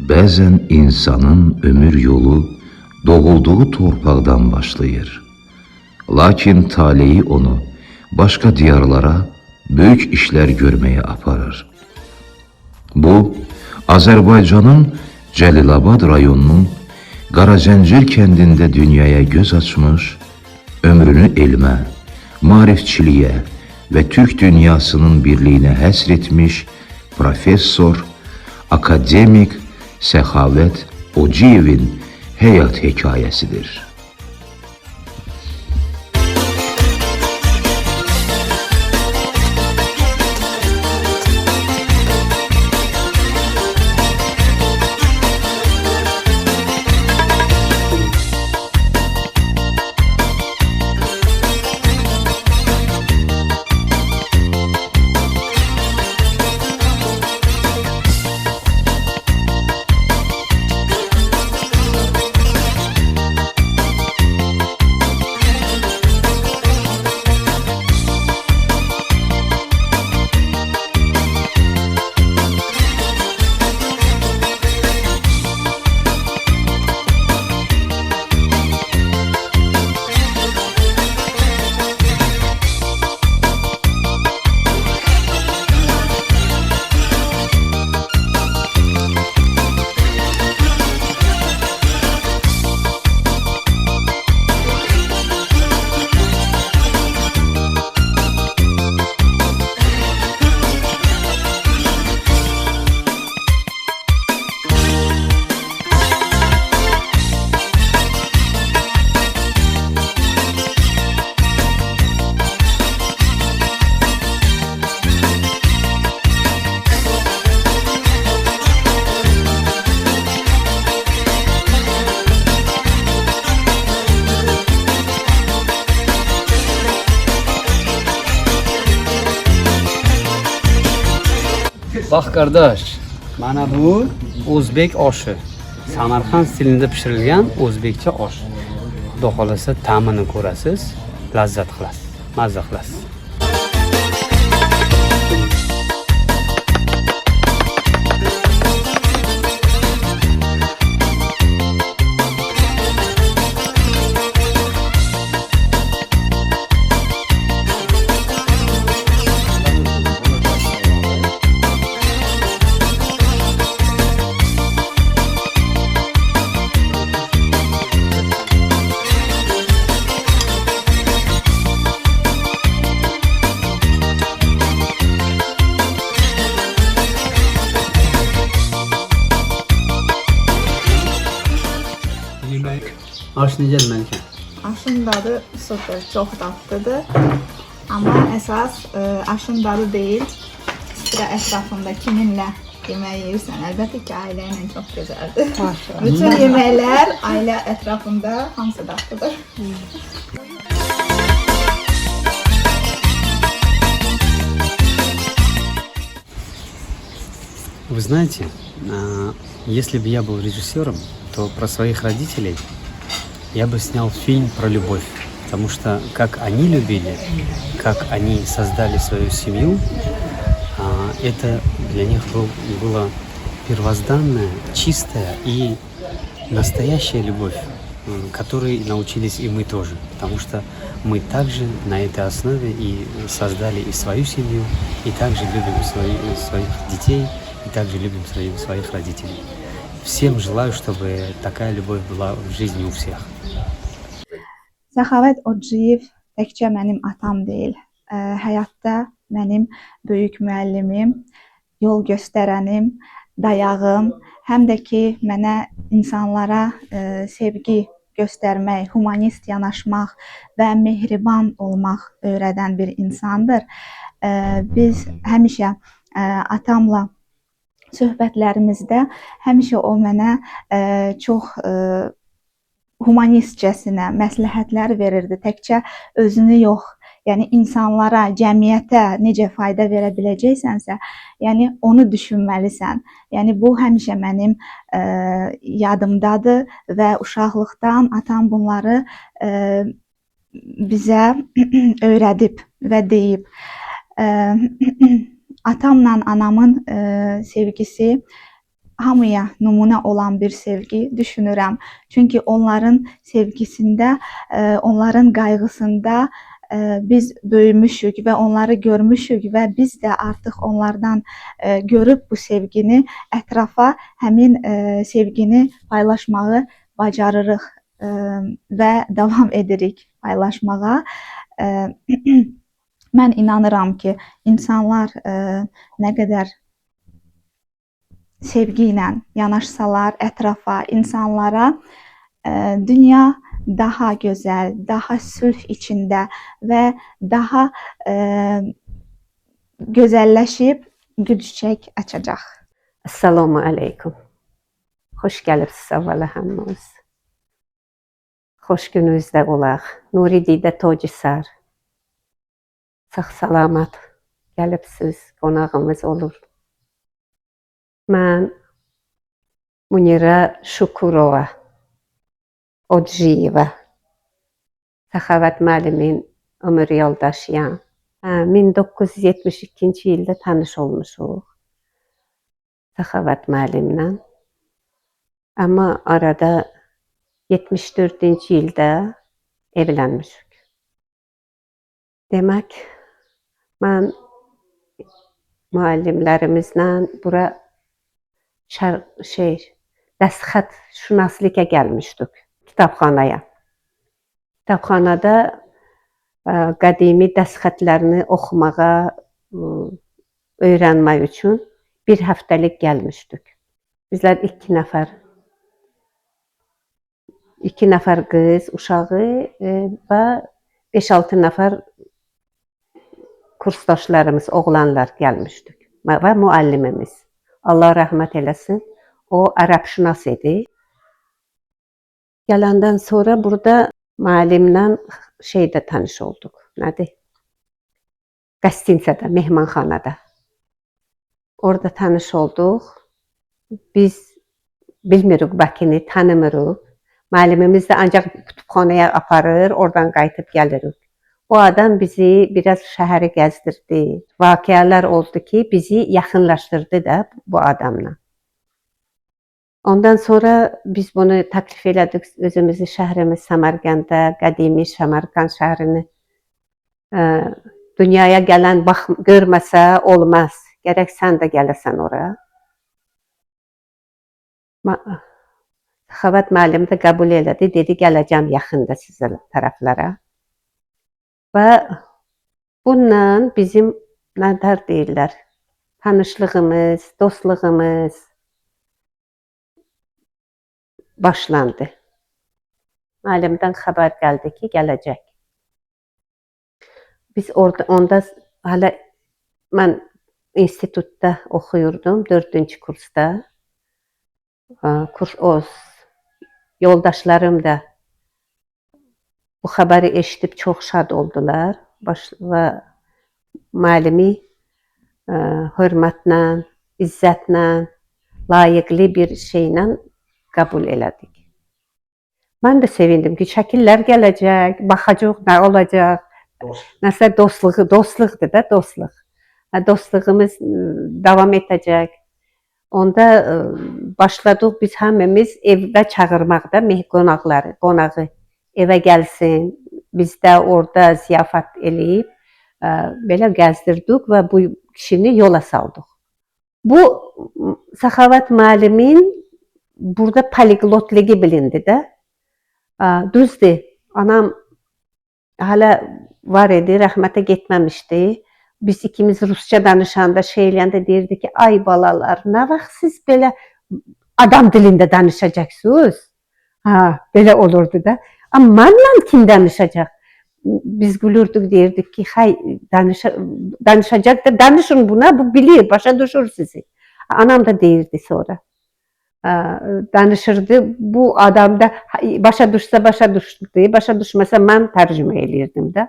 Bəzən insanın ömür yolu doğulduğu torpaqdan başlayır. Lakin taleyi onu başqa diyarlara böyük işlər görməyə aparır. Bu, Azərbaycanın Cəlilabad rayonunun Qaracəncir kəndində dünyaya göz açmış, ömrünü elmə, maarifçiliyə və Türk dünyasının birliyinə həsr etmiş professor, akademik Səxavət Ociyevin həyat hekayəsidir. Bax qardaş, mana bu O'zbek oshi. Samarqand stilida pishirilgan o'zbekcha osh. Xudo xolasa ta'mini ko'rasiz, lazzat qilasiz, mazza qilasiz. Aş necədir Məlikə? Aşın dadı super, çox dadlıdır. Amma əsas aşın dadı deyil, sıra ətrafında kiminlə yemək yeyirsən, əlbəttə ki, ailə ilə çox gözəldir. Bütün yeməklər ailə ətrafında hamısı dadlıdır. Вы знаете, если бы я был режиссером, то про своих родителей я бы снял фильм про любовь, потому что как они любили, как они создали свою семью, это для них было первозданная, чистая и настоящая любовь, которой научились и мы тоже, потому что мы также на этой основе и создали и свою семью, и также любим своих детей, и также любим своих родителей. Всем желаю, чтобы такая любовь была в жизни у всех. Səxavət Ociyev təkcə mənim atam deyil, həyatda mənim böyük müəllimim, yol göstərənim, dayağım, həm də ki, mənə insanlara sevgi göstərmək, humanist yanaşmaq və mehriban olmaq öyrədən bir insandır. Biz həmişə atamla söhbətlərimizdə həmişə o mənə çox humanistcəsinə məsləhətlər verirdi. Təkcə özünü yox, yəni insanlara, cəmiyyətə necə fayda verə biləcəksənsə, yəni onu düşünməlisən. Yəni bu həmişə mənim yadımdadır və uşaqlıqdan atam bunları bizə öyrədib və deyib. Atamla anamın sevgisi hamıya nümunə olan bir sevgi düşünürəm. Çünki onların sevgisində, onların qayğısında biz böyümüşük və onları görmüşük və biz də artıq onlardan görüb bu sevgini ətrafa həmin sevgini paylaşmağı bacarırıq və davam edirik paylaşmağa. Mən inanıram ki, insanlar nə qədər sevgi ilə yanaşsalar ətrafa, insanlara, dünya daha gözəl, daha sülh içində və daha gözəlləşib gülçək açacaq. Assalamu aleykum. Xoş gəlibsiz əvvəla hamınız. Xoş gününüzdə olaq. Nuri Didə Tocisar. Sağ-salamat gəlibsiz, qonağımız olur. Mən Munira Şukurova Odjiyeva, Səxavət müəllimin ömür yoldaşıyam. 1972-ci ildə tanış olmuşuq Səxavət müəllimlə. Amma arada 74-cü ildə evlənmişik. Demək, mən müəllimlərimizlə bura dəstxət şünaslığa gəlmişdik, kitabxanaya. Kitabxanada qədimi dəstxətlərini oxumağa, öyrənmək üçün bir həftəlik gəlmişdik. Bizlər iki nəfər qız uşağı və 5-6 nəfər kursdaşlarımız, oğlanlar gəlmişdik və müəllimimiz. Allah rəhmət eləsin, o ərəbşünas idi. Gələndən sonra burada müəllimlə tanış olduq. Nədir? Qəstincədə, mehmanxanada. Orada tanış olduq. Biz bilmirik Bakını, tanımırıq. Müəllimimiz də ancaq kütüpxanaya aparır, oradan qayıtıb gəlirik. O adam bizi biraz şəhəri gəzdirdi. Vakiyələr oldu ki, bizi yaxınlaşdırdı da bu adamla. Ondan sonra biz bunu təklif elədik, özümüzü şəhrimiz Səmərqəndə, qədimi Səmərqənd şəhrini dünyaya gələn görməsə olmaz. Gərək sən də gələsən oraya. Səxavət müəllim də qəbul elədi, dedi gələcəm yaxında sizə tərəflərə. Və bununla bizim nədər deyirlər, tanışlığımız, dostluğumuz başlandı. Müəllimdən xəbər gəldi ki, gələcək. Biz onda hələ mən institutda oxuyurdum, 4-cü kursda. Yoldaşlarım da bu xəbəri eşidib çox şad oldular və müəllimi hörmətlə, izzətlə, layiqli bir şeylə qəbul elədik. Mən də sevindim ki, şəkillər gələcək, baxacaq, nə olacaq, nəsə dostluqdur da, dostluq. Dostluğumuz davam edəcək. Onda başladıq biz hamımız evdə çağırmaqda qonağı evə gəlsin, biz də orada ziyafət eləyib, belə gəzdirdik və bu kişini yola saldıq. Bu, Səxavət müəllimin burada poliglotluğu bilindi də. Düzdür, anam hələ var idi, rəhmətə getməmişdi. Biz ikimiz rusca danışanda, eləyəndə deyirdi ki, ay balalar, nə vaxt siz belə adam dilində danışacaqsınız? Belə olurdu da. Amma mənlə kim danışacaq? Biz gülürdük, deyirdik ki, danışacaq da, danışın buna, bu bilir, başa düşür sizi. Anam da deyirdi sonra. Danışırdı, bu adam da başa düşsə, başa düşdü, başa düşməsə mən tərcümə eləyirdim də.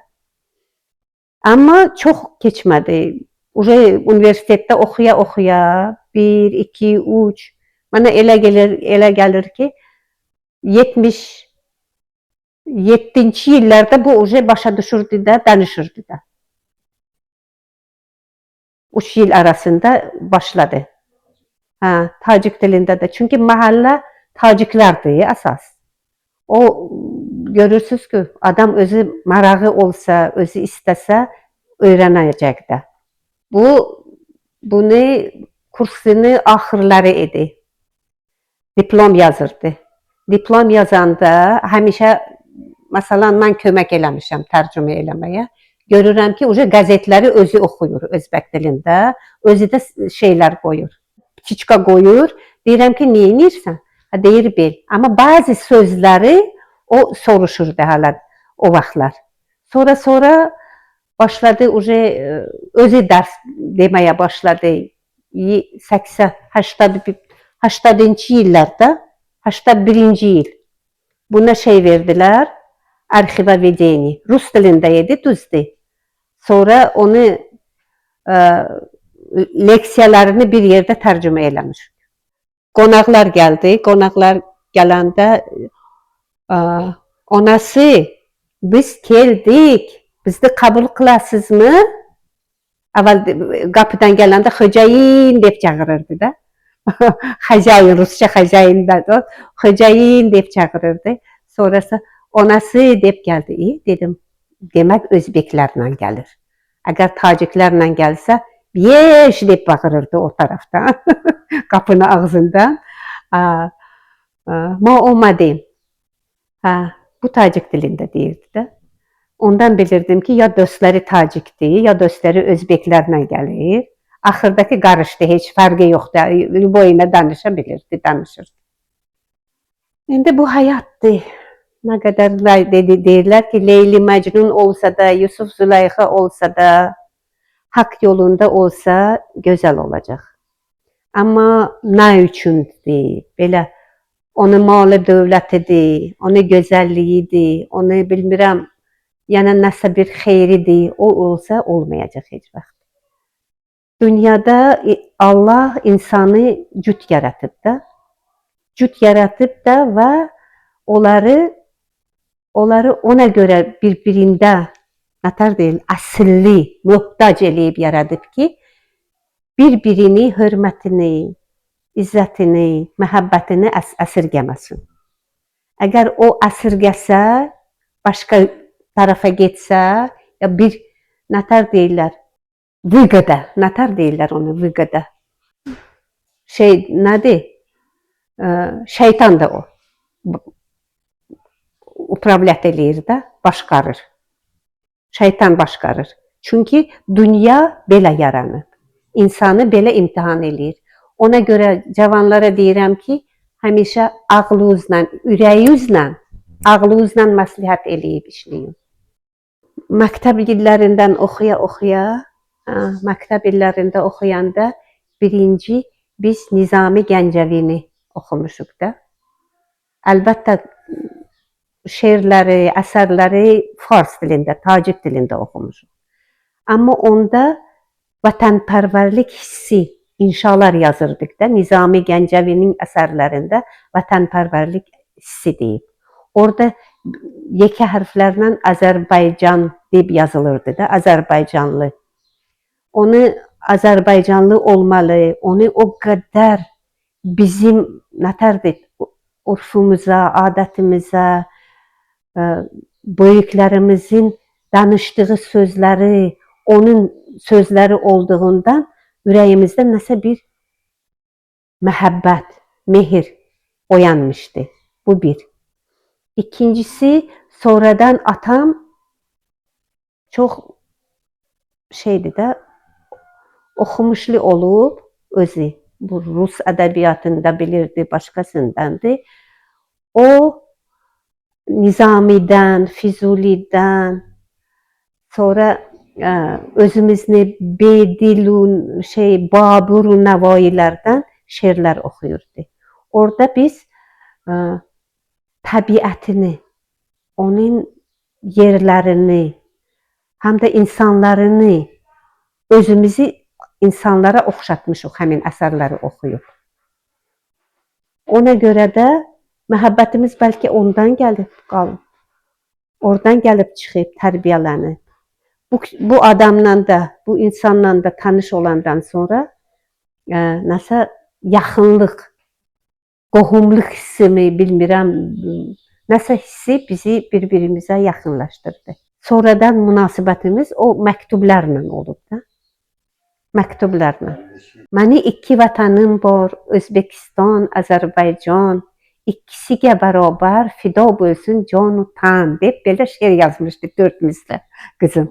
Amma çox keçmədi. Universitetdə oxuya-oxuya, 1, 2, 3, mənə elə gəlir ki, 77-ci illərdə bu başa düşürdü də, danışırdı da. 3 il arasında başladı. Tacik dilində də. Çünki məhəllə taciklərdir əsas. O görürsüz ki, adam özü marağı olsa, özü istəsə öyrənəcək də. Bunu kursunu axırları idi. Diplom yazırdı. Diplom yazanda həmişə məsələn mən kömək eləmişəm tərcümə eləməyə. Görürəm ki, qəzetləri özü oxuyur özbək dilində, özü də şeylər qoyur. Kiçka qoyur. Deyirəm ki, niyə edirsən? Deyir bil. Amma bəzi sözləri o soruşurdu hələ o vaxtlar. Sonra başladı özü dərs deməyə başladı. 80-80-ci illərdə, 81-ci il. Buna şey verdilər, arxiva vedeni. Rus dilində idi, düzdür. Sonra onu leksiyalarını bir yerdə tərcümə eləmiş. Qonaqlar gəldi. Qonaqlar gələndə anası, biz geldik, bizi qəbul qılasınızmı? Əvvəl qapıdan gələndə Xocayin deyib çağırırdı da. Xocayin, Rusça Xocayindadır. Xocayin deyib çağırırdı. Sonrası anası deyib gəldi. Dedim, demək özbəklərlə gəlir. Əgər taciklərlə gəlsə, yeş deyib bağırırdı o tarafdan, qapının ağzından. Ma olmadı. Bu tacik dilində deyirdi də. Ondan bilirdim ki, ya dostları tacikdir, ya dostları özbəklərlə gəlir. Axırdakı qarışdı, heç fərqi yoxdur. Boyuna danışa bilirdi, danışırdı. İndi bu həyatdır. Nə qədər deyirlər ki, Leyli Məcnun olsa da, Yusuf Züleyxa olsa da, haqq yolunda olsa gözəl olacaq. Amma nə üçündür? Belə onun malı dövlətidir, onun gözəlliyidir, onu bilmirəm, yəni nəsə bir xeyridir, o olsa olmayacaq heç vaxt. Dünyada Allah insanı cüt yaratıb da. Cüt yaratıb da və onları ona görə bir-birində nətər deyil, əsilli, möhtac eləyib yaradıb ki, bir-birini hörmətini, izzətini, məhəbbətini əsirgəməsin. Əgər o əsirgəsə, başqa tarafa getsə, ya bir nətər deyirlər, vıqada, nətər deyirlər onu vıqada. Nədir? Şeytan da o. Upravlət eləyir də, başqarır. Şeytan başqarır. Çünki dünya belə yaranır. İnsanı belə imtihan eləyir. Ona görə cavanlara deyirəm ki, həmişə ağlınızla, ürəyinizlə məsləhət eləyib işləyin. Məktəb illərindən oxuya, məktəb illərində oxuyanda birinci biz Nizami Gəncəvini oxumuşuq da. Əlbəttə şeirləri, əsərləri fars dilində, tacik dilində oxumuşuq. Amma onda vətənpərvərlik hissi inşalar yazırdıq da. Nizami Gəncəvinin əsərlərində vətənpərvərlik hissi deyib. Orada yekə hərflərlə Azərbaycan deyib yazılırdı da, Azərbaycanlı. Onu Azərbaycanlı olmalı, onu o qədər bizim nətərdir, urfumuza, adətimizə, böyüklərimizin danışdığı sözləri, onun sözləri olduğundan ürəyimizdə nəsə bir məhəbbət, mehir oyanmışdı. Bu bir. İkincisi, sonradan atam çox şeydir də, oxumuşlu olub özü. Bu Rus ədəbiyyatında bilirdi, başqasındandır. O Nizamidən, Füzulidən, sonra özümüzni Bedilun, Baburun nəvailərdən şeirlər oxuyurdu. Orada biz təbiətini, onun yerlərini, həm də insanlarını, özümüzü insanlara oxşatmışıq həmin əsərləri oxuyub. Ona görə də məhəbbətimiz bəlkə ondan gəlib qalıb. Oradan gəlib çıxıb, tərbiyələnib. Bu adamla da, bu insanla da tanış olandan sonra nəsə yaxınlıq, qohumluq hissimi bilmirəm, nəsə hissi bizi bir-birimizə yaxınlaşdırdı. Sonradan münasibətimiz o məktublarla olub da. Məktublarla. Məni iki vətənim var, Özbəkistan, Azərbaycan, ikisiga bərabər fida bo'lsin canu tan deb belə şeir yazmışdı dördümüzdə qızım.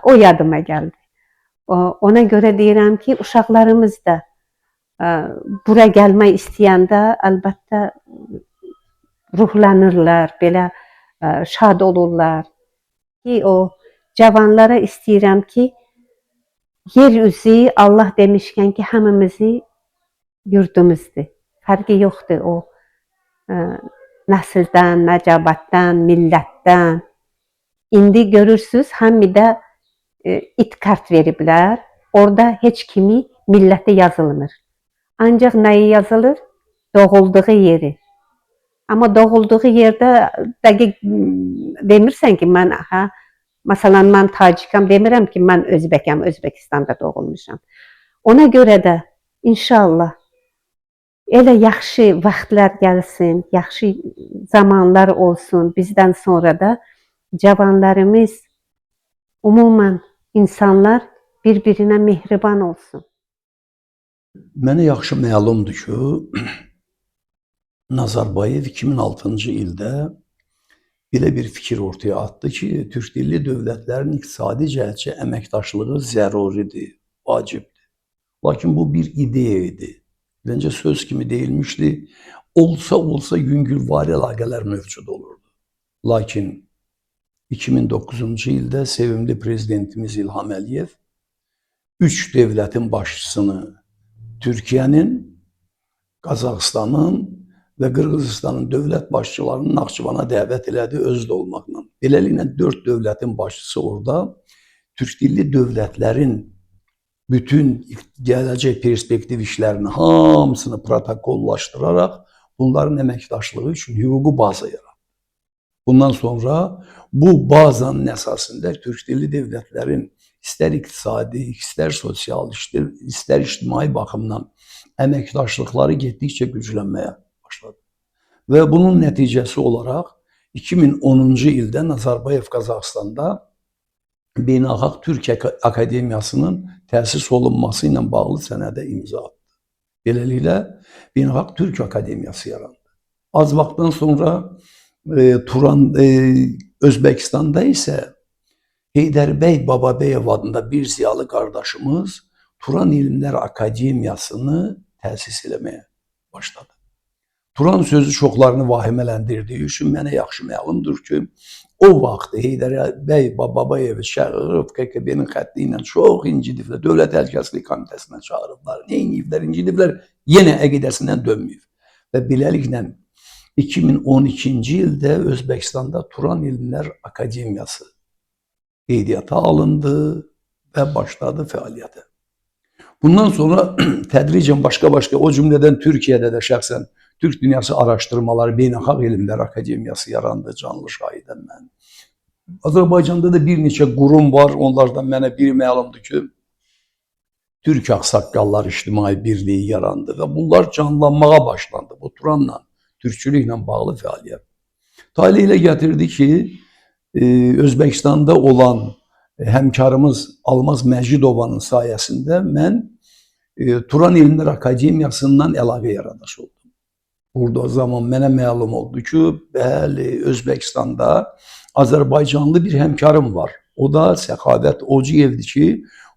O yadıma gəldi. Ona görə deyirəm ki, uşaqlarımız da bura gəlmək istəyəndə əlbəttə ruhlanırlar, belə şad olurlar. Ki o cavanlara istəyirəm ki, yer üzü Allah demişkən ki, hamımızı yurdumuzdur. Fərqi yoxdur o nəsildən, nəcabatdan, millətdən. İndi görürsüz, həmidə it kart veriblər. Orada heç kimi milləti yazılmır. Ancaq nəyi yazılır? Doğulduğu yeri. Amma doğulduğu yerdə dəqiq demirsən ki, mən məsələn, mən Tacikam demirəm ki, mən Özbəkəm, Özbəkistanda doğulmuşam. Ona görə də inşallah elə yaxşı vaxtlar gəlsin, yaxşı zamanlar olsun bizdən sonra da cavanlarımız, ümumən insanlar bir-birinə mehriban olsun. Mənə yaxşı məlumdur ki, Nazarbayev 2006-cı ildə belə bir fikir ortaya atdı ki, Türk dilli dövlətlərin iqtisadi cəhətcə əməkdaşlığı zəruridir, vacibdir. Lakin bu bir ideya idi. Məncə söz kimi deyilmişdi. Olsa yüngülvari əlaqələr mövcud olurdu. Lakin 2009-cu ildə sevimli prezidentimiz İlham Əliyev üç dövlətin başçısını Türkiyənin, Qazaxıstanın və Qırğızıstanın dövlət başçılarını Naxçıvana dəvət elədi özü də olmaqla. Beləliklə 4 dövlətin başçısı orada Türk dilli dövlətlərin bütün gələcək perspektiv işlərini hamısını protokollaşdıraraq bunların əməkdaşlığı üçün hüquqi baza yaradı. Bundan sonra bu bazanın əsasında Türk dilli dövlətlərin istər iqtisadi, istər sosial, istər ictimai baxımdan əməkdaşlıqları getdikcə güclənməyə başladı. Və bunun nəticəsi olaraq 2010-cu ildə Nazarbayev Qazaxıstanda Beynəlxalq Türk Akademiyasının təsis olunması ilə bağlı sənədə imza atdı. Beləliklə, Beynəlxalq Türk Akademiyası yarandı. Az vaxtdan sonra Turan, Özbəkistanda isə Heydərbəy Bababəyev adında bir ziyalı qardaşımız Turan İlmlər Akademiyasını təsis eləməyə başladı. Turan sözü çoxlarını vahimələndirdiyi üçün mənə yaxşı məlumdur ki, o vaxt Heydərbəy Bababəyevi çağırıb KKB-nin xətti ilə çox incidiblər. Dövlət Təhlükəsizlik Komitəsinə çağırıblar. Neyiniyiblər, incidiblər, yenə əqidəsindən dönməyib. Və beləliklə 2012-ci ildə Özbəkistanda Turan İlmlər Akademiyası qeydiyyata alındı və başladı fəaliyyətə. Bundan sonra tədricən başqa-başqa, o cümlədən Türkiyədə də şəxsən Türk Dünyası Araşdırmaları Beynəlxalq Elmlər Akademiyası yarandı, canlı şahidəm mən. Azərbaycanda da bir neçə qurum var, onlardan mənə biri məlumdur ki, Türk Ağsaqqallar İctimai Birliyi yarandı və bunlar canlanmağa başlandı. Bu Turanla, türkçülüklə bağlı fəaliyyət. Talih elə gətirdi ki, Özbəkistanda olan həmkarımız Almaz Məcidovanın sayəsində mən Turan İlmlər Akademiyasından əlaqə yaradaş oldum. Burada o zaman mənə məlum oldu ki, bəli, Özbəkistanda Azərbaycanlı bir həmkarım var. O da Səxavət Ociyevdir ki,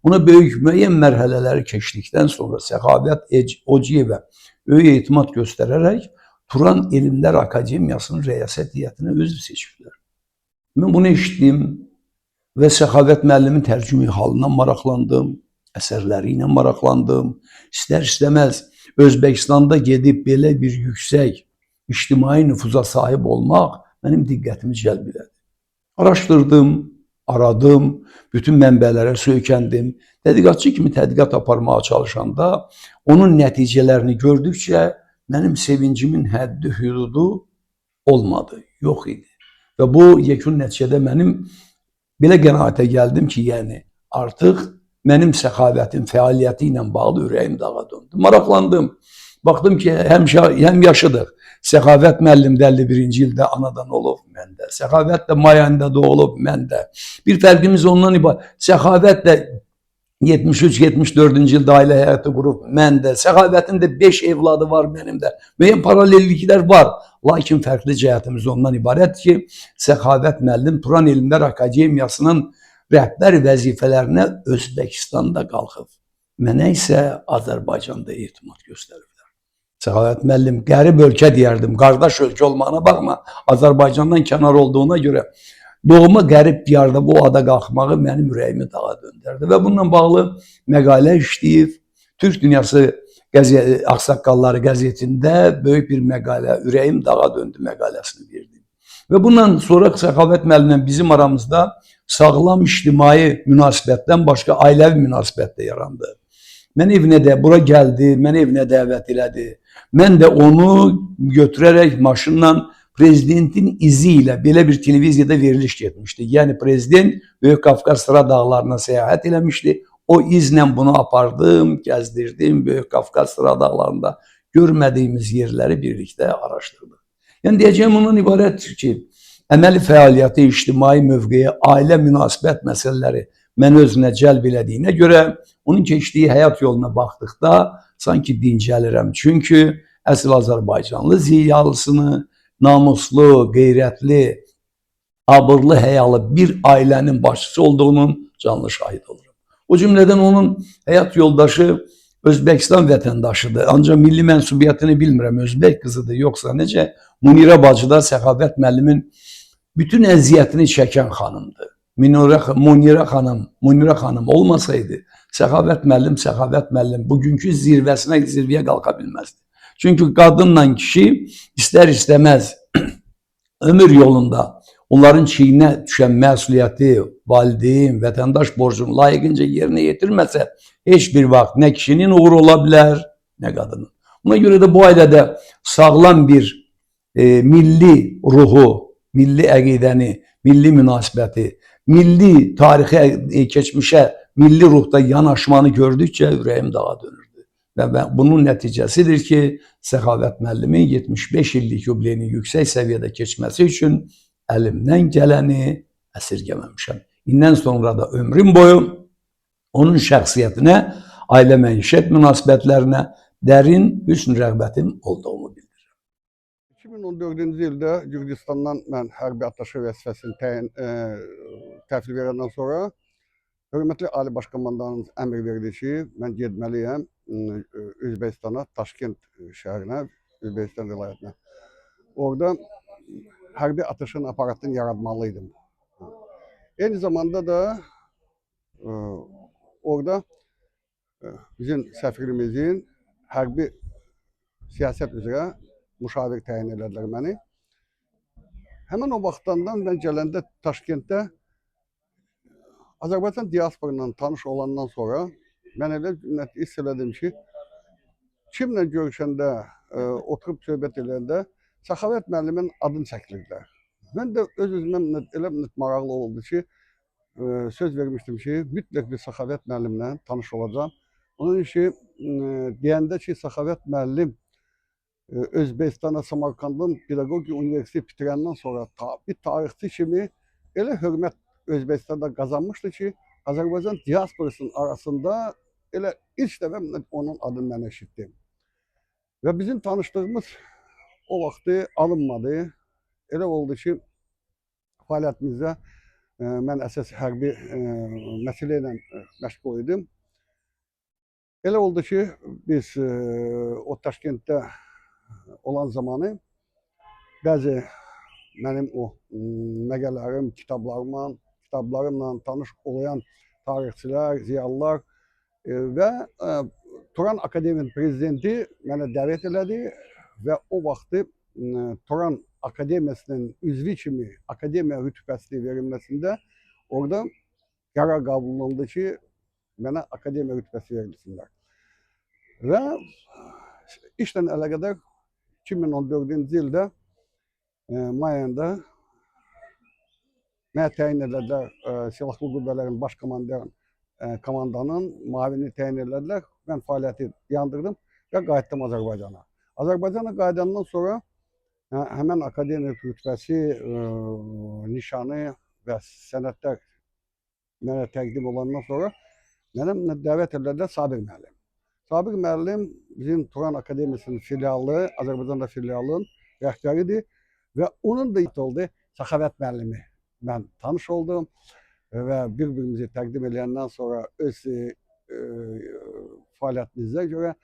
ona böyük müəyyən mərhələləri keçdikdən sonra Səxavət Ociyevə böyük etimad göstərərək Turan İlmlər Akademiyasının rəyasət heyətinə üzv seçiblər. Mən bunu eşitdim və Səxavət müəllimin tərcümə halından maraqlandım, əsərləri ilə maraqlandım. İstər-istəməz Özbəkistanda gedib belə bir yüksək ictimai nüfuza sahib olmaq mənim diqqətimi cəlb elədi. Araşdırdım, aradım, bütün mənbələrə söykəndim. Tədqiqatçı kimi tədqiqat aparmağa çalışanda onun nəticələrini gördükcə mənim sevincimin həddi hüdudu olmadı, yox idi. Və bu yekun nəticədə mənim belə qənaətə gəldim ki, yəni artıq mənim Səxavətin fəaliyyəti ilə bağlı ürəyim dağa döndü. Maraqlandım. Baxdım ki, həm yaşıdıq. Səxavət müəllim də 51-ci ildə anadan olub məndə. Səxavət də may ayında doğulub məndə. Bir fərqimiz ondan ibarət. Səxavət də 73-74-cü ildə ailə həyatı qurub məndə. Səxavətin də 5 evladı var mənim də. Müəyyən paralelliklər var. Lakin fərqli cəhətimiz ondan ibarət ki, Səxavət müəllim Turan Elmlər Akademiyasının rəhbər vəzifələrinə Özbəkistanda qalxıb. Mənə isə Azərbaycanda etimad göstəriblər. Səxavət müəllim qərib ölkə deyərdim, qardaş ölkə olmağına baxma, Azərbaycandan kənar olduğuna görə doğma qərib diyarda bu ada qalxmağı mənim ürəyimi dağa döndərdi və bununla bağlı məqalə işləyib, Türk Dünyası Ağsaqqalları qəzetində böyük bir məqalə, ürəyim dağa döndü məqaləsini verdim. Və bundan sonra Səxavət müəllimlə bizim aramızda sağlam ictimai münasibətdən başqa ailəvi münasibət də yarandı. Mən evinə də, bura gəldi, məni evinə dəvət elədi. Mən də onu götürərək maşınla prezidentin izi ilə belə bir televiziyada veriliş getmişdi. Yəni prezident Böyük Qafqaz Sıra dağlarına səyahət eləmişdi. O izlə bunu apardım, gəzdirdim. Böyük Qafqaz Sıra dağlarında görmədiyimiz yerləri birlikdə araşdırdıq. Yəni deyəcəyim ondan ibarətdir ki, əməli fəaliyyəti, ictimai mövqeyi, ailə münasibət məsələləri məni özünə cəlb elədiyinə görə onun keçdiyi həyat yoluna baxdıqda sanki dincəlirəm. Çünki əsl Azərbaycanlı ziyalısını, namuslu, qeyrətli, abırlı, həyalı bir ailənin başçısı olduğunun canlı şahid olurum. O cümlədən onun həyat yoldaşı Özbəkistan vətəndaşıdır. Ancaq milli mənsubiyyətini bilmirəm, Özbək qızıdır, yoxsa necə? Munirə bacı da Səxavət müəllimin bütün əziyyətini çəkən xanımdır. Munirə xanım olmasaydı, Səxavət müəllim bugünkü zirvəyə qalxa bilməzdi. Çünki qadınla kişi istər-istəməz ömür yolunda onların çiyinə düşən məsuliyyəti, valideyn, vətəndaş borcunu layiqincə yerinə yetirməsə, heç bir vaxt nə kişinin uğuru ola bilər, nə qadının. Buna görə də bu ailədə sağlam bir milli ruhu, milli əqidəni, milli münasibəti, milli tarixi, keçmişə, milli ruhda yanaşmanı gördükcə ürəyim dağa dönürdü. Və bunun nəticəsidir ki, Səxavət müəllimin 75 illik yubileyinin yüksək səviyyədə keçməsi üçün əlimdən gələni əsirgəməmişəm. İndən sonra da ömrüm boyu onun şəxsiyyətinə, ailə məişət münasibətlərinə dərin hüsn rəğbətim olduğumu bildirirəm. 2014-cü ildə Gürcüstandan mən hərbi attaşe vəzifəsini təhvil verəndən sonra hörmətli Ali Baş Komandanımız əmr verdi ki, mən getməliyəm Özbəkistana, Taşkent şəhərinə, Özbəkistan vilayətinə. Orada hərbi atışın aparatını yaratmalıydım. Eyni zamanda da orada bizim səfirimizin hərbi siyasət üzrə müşavir təyin elədilər məni. Həmin o vaxtdan mən gələndə Taşkentdə Azərbaycan diasporundan tanış olandan sonra mən elə hiss elədim ki, kimlə görüşəndə, oturub söhbət edəndə Səxavət müəllimin adını çəkirdilər. Mən də öz-özümə elə maraqlı oldu ki, söz vermişdim ki, mütləq bir Səxavət müəllimlə tanış olacağım. Onun için deyəndə ki, Səxavət müəllim Özbəkistana, Samarkandın Pedaqogiya Universiteti bitirəndən sonra bir tarixçi kimi elə hörmət Özbəkistanda qazanmışdı ki, Azərbaycan diasporasının arasında elə ilk dəfə onun adını mən eşitdim. Və bizim tanışdığımız o vaxtı alınmadı. Elə oldu ki, fəaliyyətimizdə mən əsas hərbi məsələ ilə məşğul idim. Elə oldu ki, biz o Taşkentdə olan zamanı bəzi mənim o məqələlərim, kitablarımla tanış olayan tarixçilər, ziyalılar və Turan Akademiyasının prezidenti mənə dəvət elədi və o vaxtı Turan Akademiyasının üzvü kimi akademiya rütbəsini verilməsində orada qərar qəbul olundu ki, mənə akademiya rütbəsi verilsinlər. Və işlə əlaqədar 2014-cü ildə may ayında mənə təyin edildilər Silahlı Qüvvələrin baş komandanın müavini təyin edildilər. Mən fəaliyyəti yandırdım və qayıtdım Azərbaycana. Azərbaycana qayıdandan sonra həmən akademik rütbəsi, nişanı və sənədlər mənə təqdim olandan sonra mənə dəvət edildi Sabir müəllim. Sabir müəllim bizim Turan Akademiyasının filialı, Azərbaycanda filialın rəhbəridir və onun da oldu Səxavət müəllimi. Mən tanış oldum və bir-birimizi təqdim edəndən sonra öz fəaliyyətimizə görə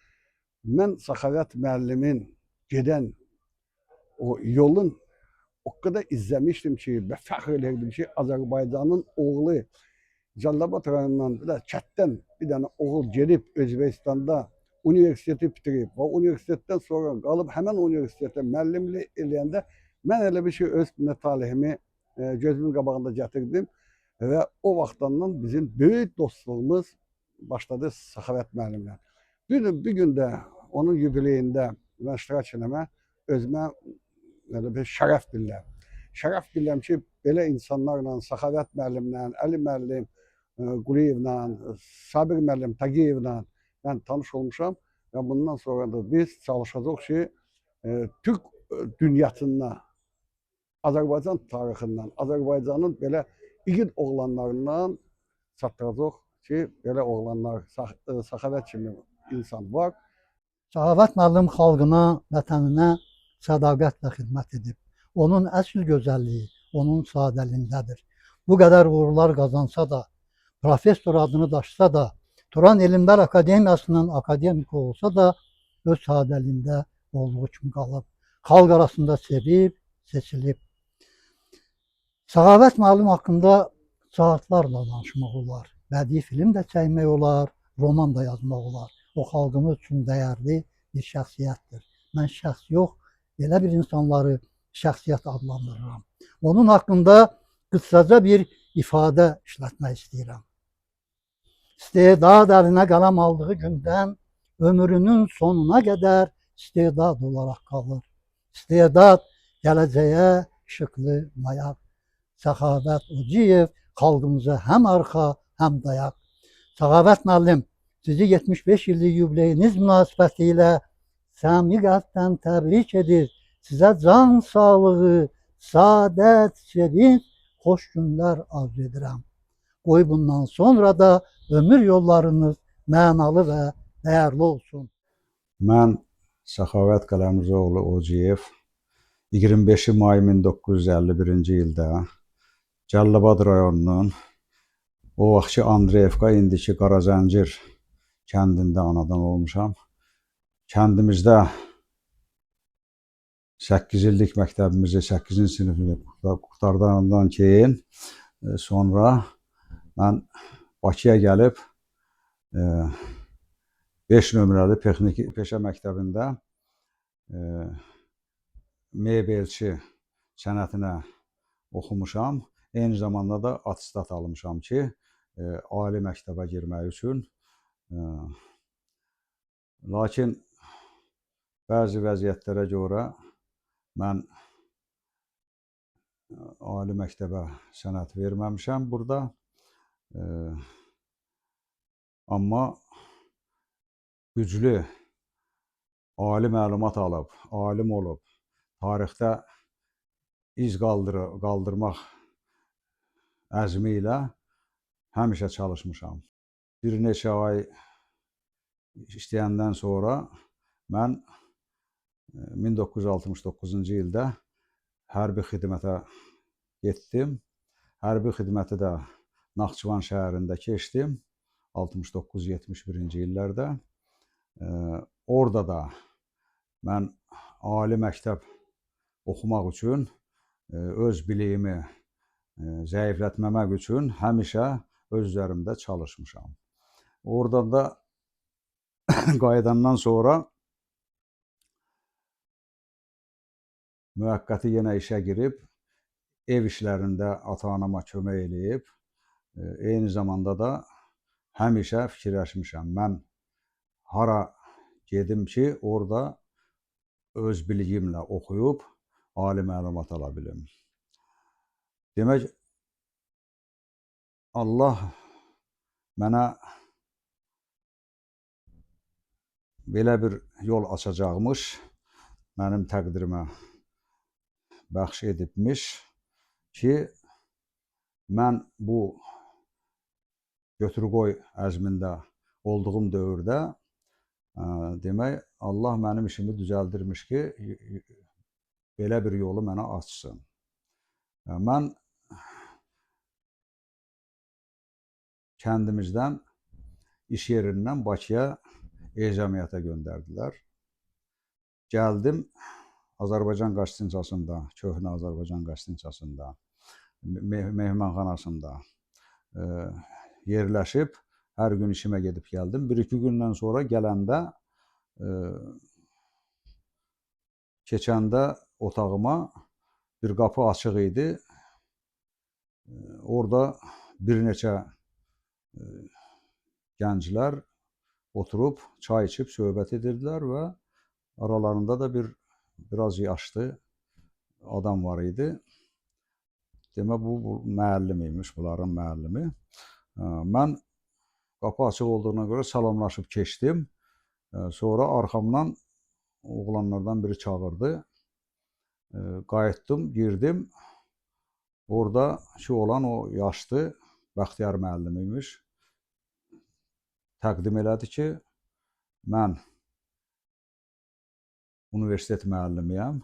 mən Səxavət müəllimin gedən o yolun o kadar izlemiştim ki ve fəxr edirdim ki Azərbaycanın oğlu Cəlilabad rayonundan bir də Kətdən bir dənə oğul gedib Özbəkistanda universiteti bitirib və universitetdən sonra qalıb həmən universitetə müəllimlik eləyəndə mən elə bir şey öz talihimi gözümün qabağında gətirdim və o vaxtdan bizim böyük dostluğumuz başladı Səxavət müəllimlə. Bir gün də onun yubileyində mən iştirak eləmə özümə bir şərəf bilirəm. Şərəf bilirəm ki, belə insanlarla, Səxavət müəllimlə, Əli müəllim, Quliyevlə, Sabir müəllim, Tağıyevlə mən tanış olmuşam və bundan sonra da biz çalışacağıq ki, Türk dünyasından, Azərbaycan tarixindən, Azərbaycanın belə igid oğlanlarından çatdıracaq ki, belə oğlanlar, Səxavət kimi insan var. Səxavət müəllim xalqına, vətəninə sədaqətlə xidmət edib. Onun əsl gözəlliyi onun sadəliyindədir. Bu qədər uğurlar qazansa da, professor adını daşısa da, Turan Elmlər Akademiyasının akademiki olsa da, öz sadəliyində olduğu kimi qalıb. Xalq arasında sevib, seçilib. Səxavət müəllim haqqında saatlarla danışmaq olar. Bədii film də çəkmək olar, roman da yazmaq olar. O xalqımız üçün dəyərli bir şəxsiyyətdir. Mən şəxs yox, belə bir insanları şəxsiyyət adlandırıram. Onun haqqında qısaca bir ifadə işlətmək istəyirəm. İstedad əlinə qələm aldığı gündən ömrünün sonuna qədər istedad olaraq qalır. İstedad gələcəyə işıqlı mayaq. Səxavət Hacıyev xalqımıza həm arxa, həm dayaq. Səxavət müəllim, sizi 75 illik yubileyiniz münasibətilə səmimi qəlbdən təbrik edir. Sizə can sağlığı, saadət, sevinç, xoş günlər arzu edirəm. Qoy bundan sonra da ömür yollarınız mənalı və dəyərli olsun. Mən Səxavət Qələmzoğlu Hacıyev 25 may 1951-ci ildə Cəlilabad rayonunun o vaxtki Andreyevka, indiki Qarazəncir kəndində anadan olmuşam. Kəndimizdə 8 illik məktəbimizi, 8-ci sinifini qurtardandan keyin sonra mən Bakıya gəlib 5 nömrəli texniki peşə məktəbində mebelçi sənətinə oxumuşam. Eyni zamanda da attestat almışam ki, ali məktəbə girmək üçün. Lakin bəzi vəziyyətlərə görə mən ali məktəbə sənət verməmişəm burada. Amma güclü, ali məlumat alıb, alim olub, tarixdə iz qaldırmaq əzmi ilə həmişə çalışmışam. Bir neçə ay işləyəndən sonra mən 1969-cu ildə hərbi xidmətə getdim. Hərbi xidməti də Naxçıvan şəhərində keçdim 69-71-ci illərdə. Orada da mən ali məktəb oxumaq üçün, öz biliyimi zəiflətməmək üçün həmişə öz üzərimdə çalışmışam. Oradan da qayıdandan sonra müvəqqəti yenə işə girib, ev işlərində ata-anama kömək eləyib, eyni zamanda da həmişə fikirləşmişəm. Mən hara gedim ki, orada öz bilgimlə oxuyub, ali məlumat ala bilim. Demək, Allah mənə belə bir yol açacaqmış, mənim təqdirimə bəxş edibmiş ki, mən bu götür-qoy əzmində olduğum dövrdə demək, Allah mənim işimi düzəldirmiş ki, belə bir yolu mənə açsın. Mən kəndimizdən, iş yerindən Bakıya ezamiyyətə göndərdilər. Gəldim, Azərbaycan qastincasında, köhnə Azərbaycan qastincasında, mehmanxanasında yerləşib, hər gün işimə gedib gəldim. Bir-iki gündən sonra gələndə, keçəndə otağıma bir qapı açıq idi. Orada bir neçə gənclər oturub, çay içib, söhbət edirdilər və aralarında da biraz yaşlı adam var idi. Demə, bu müəllim imiş, bunların müəllimi. Mən qapı açıq olduğuna görə salamlaşıb keçdim. Sonra arxamdan oğlanlardan biri çağırdı. Qayıtdım, girdim. Oradakı olan o yaşlı Bəxtiyar müəllim imiş. Təqdim elədi ki, mən universitet müəllimiyəm.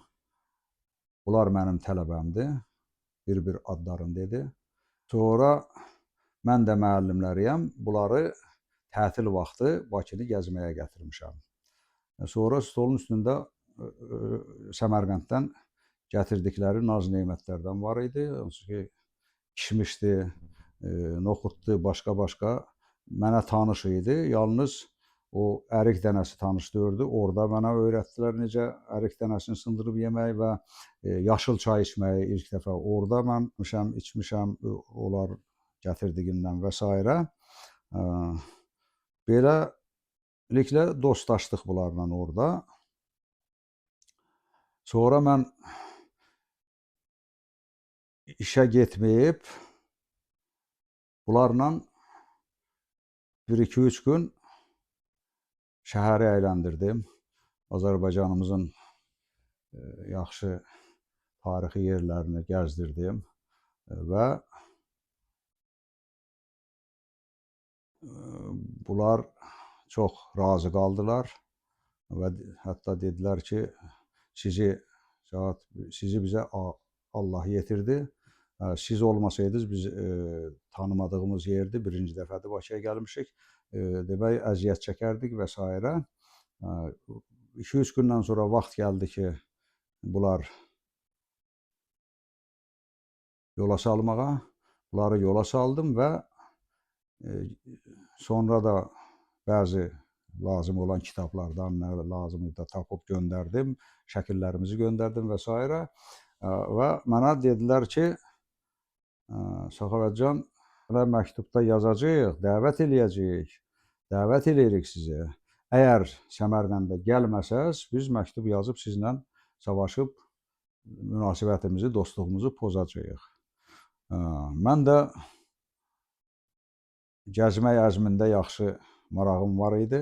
Bunlar mənim tələbəmdir. Bir-bir adlarını dedi. Sonra mən də müəllimləriyəm. Bunları tətil vaxtı Bakını gəzməyə gətirmişəm. Sonra stolun üstündə Səmərqənddən gətirdikləri naz-nemətlərdən var idi. Hansı ki, kişmişdi, noxuddu, başqa-başqa. Mənə tanış idi. Yalnız o ərik dənəsi tanış deyirdi. Orada mənə öyrətdilər necə ərik dənəsini sındırıb yemək və yaşıl çay içməyi ilk dəfə. Orada mən içmişəm, onlar gətirdiyindən və s. Beləliklə dostlaşdıq bunlarla orada. Sonra mən işə getməyib, bunlarla 1-2-3 gün şəhəri əyləndirdim. Azərbaycanımızın yaxşı tarixi yerlərini gəzdirdim və bunlar çox razı qaldılar və hətta dedilər ki, sizi bizə Allah yetirdi. Siz olmasaydınız biz tanımadığımız yerdir, birinci dəfədir Bakıya gəlmişik. Demək, əziyyət çəkərdik və s. 2-3 gündən sonra vaxt gəldi ki, bunlar yola salmağa. Bunları yola saldım və sonra da bəzi lazım olan kitablardan nə lazım idi tapıb göndərdim, şəkillərimizi göndərdim və s. Və mənə dedilər ki, Səxavətcan, məktubda yazacağıq, dəvət eləyəcəyik, dəvət eləyirik sizi. Əgər Səmərqəndə gəlməsəz, biz məktub yazıb sizlə savaşıb münasibətimizi, dostluğumuzu pozacağıq. Mən də gəzmək əzmində yaxşı marağım var idi.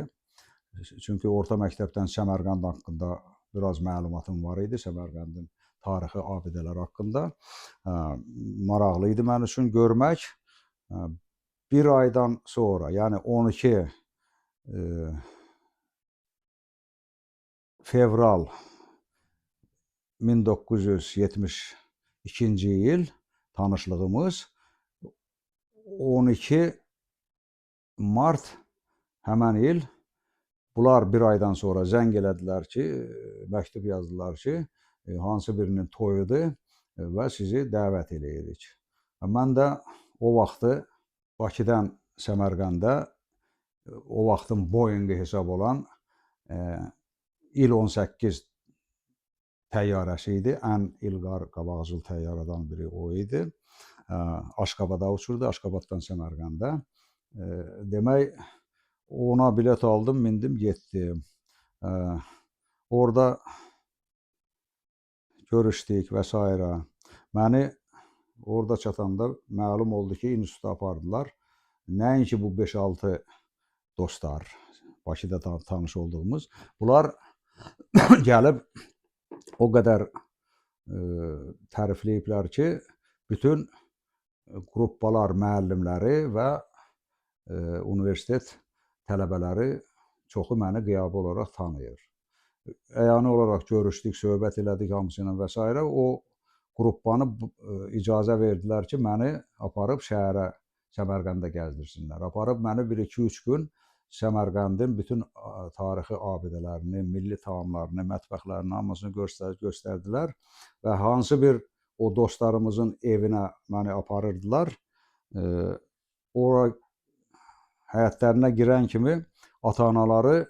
Çünki orta məktəbdən Səmərqənd haqqında biraz məlumatım var idi, Səmərqəndin tarixi abidələr haqqında. Maraqlı idi mən üçün görmək. Bir aydan sonra, yəni 12 fevral 1972-ci il tanışlığımız, 12 mart həmən il bunlar bir aydan sonra zəng elədilər ki, məktub yazdılar ki, hansı birinin toyudur və sizi dəvət eləyirik. Mən də o vaxtı Bakıdan Səmərqəndə o vaxtın Boeing hesab olan İl-18 təyyarəsi idi. Ən ilqar qabaqcıl təyyarədən biri o idi. Aşqabada uçurdu, Aşqabaddan Səmərqəndə. Demək, ona bilet aldım, mindim, getdim. Orada görüşdük və s. Məni orada çatanda məlum oldu ki, instituta apardılar. Nəinki bu 5-6 dostlar, Bakıda tanış olduğumuz. Bunlar gəlib o qədər tərifləyiblər ki, bütün qruppalar, müəllimləri və universitet tələbələri çoxu məni qiyabi olaraq tanıyır. Əyani olaraq görüşdük, söhbət elədik hamısı ilə və s. O qruppanı icazə verdilər ki, məni aparıb şəhərə, Səmərqəndə gəzdirsinlər. Aparıb məni 1-2-3 gün Səmərqəndin bütün tarixi abidələrini, milli taamlarını, mətbəxlərini hamısını göstərdilər və hansı bir o dostlarımızın evinə məni aparırdılar. Ora həyətlərinə girən kimi ata-anaları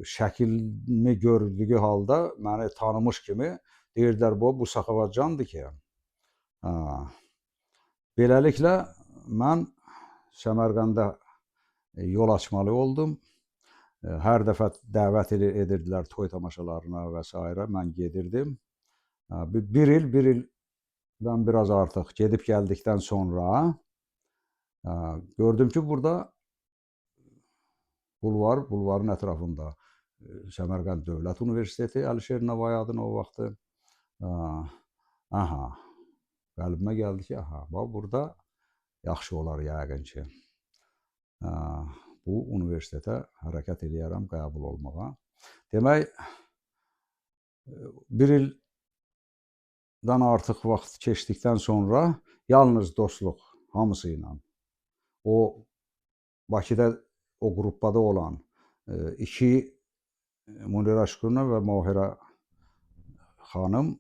şəklini gördüyü halda məni tanımış kimi deyirdilər, bu Səxavətcandır ki. Beləliklə mən Səmərqəndə yol açmalı oldum. Hər dəfə dəvət edirdilər toy tamaşalarına və s. Mən gedirdim. Bir ildən biraz artıq gedib gəldikdən sonra gördüm ki, burada bulvarın ətrafında Səmərqənd Dövlət Universiteti, Əlişir Nəvayadın o vaxtı. Qəlbimə gəldi ki, burada yaxşı olar yəqin ki. Bu universitetə hərəkət eləyərəm qəbul olmağa. Demək, bir ildən artıq vaxt keçdikdən sonra yalnız dostluq hamısı ilə, o Bakıda o qruppada olan iki Munira Şükürova və Mahirə xanım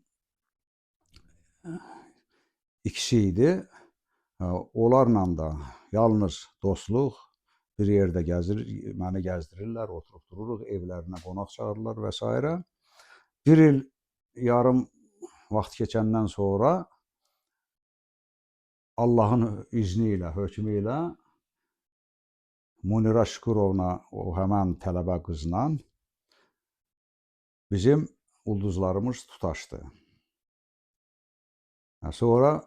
ikisi idi. Onlarla da yalnız dostluq, bir yerdə məni gəzdirirlər, oturub dururuq, evlərinə qonaq çağırırlar və s. Bir il yarım vaxt keçəndən sonra Allahın izni ilə, hökmü ilə Munira Şükürovna, o həmən tələbə qızla bizim ulduzlarımız tutaşdı. Sonra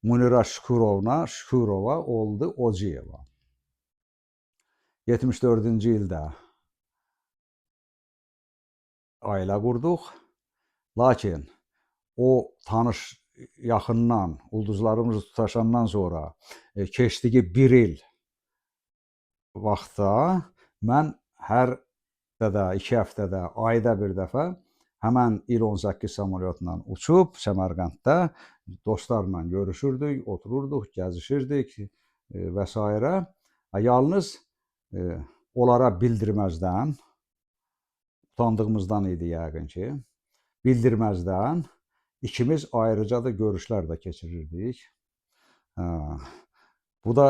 Munira Şükürova oldu Ociyeva. 74-cü ildə ailə qurduq. Lakin o tanış yaxından, ulduzlarımız tutaşandan sonra keçdiyi bir il vaxtda mən hər həftədə, 2 həftədə, ayda bir dəfə həmən İl-18 samolyotla uçub Səmərqənddə dostlarla görüşürdük, otururduq, gəzişirdik və s. Yalnız onlara bildirməzdən, utandığımızdan idi yəqin ki, bildirməzdən ikimiz ayrıca da görüşlər də keçirirdik. Bu da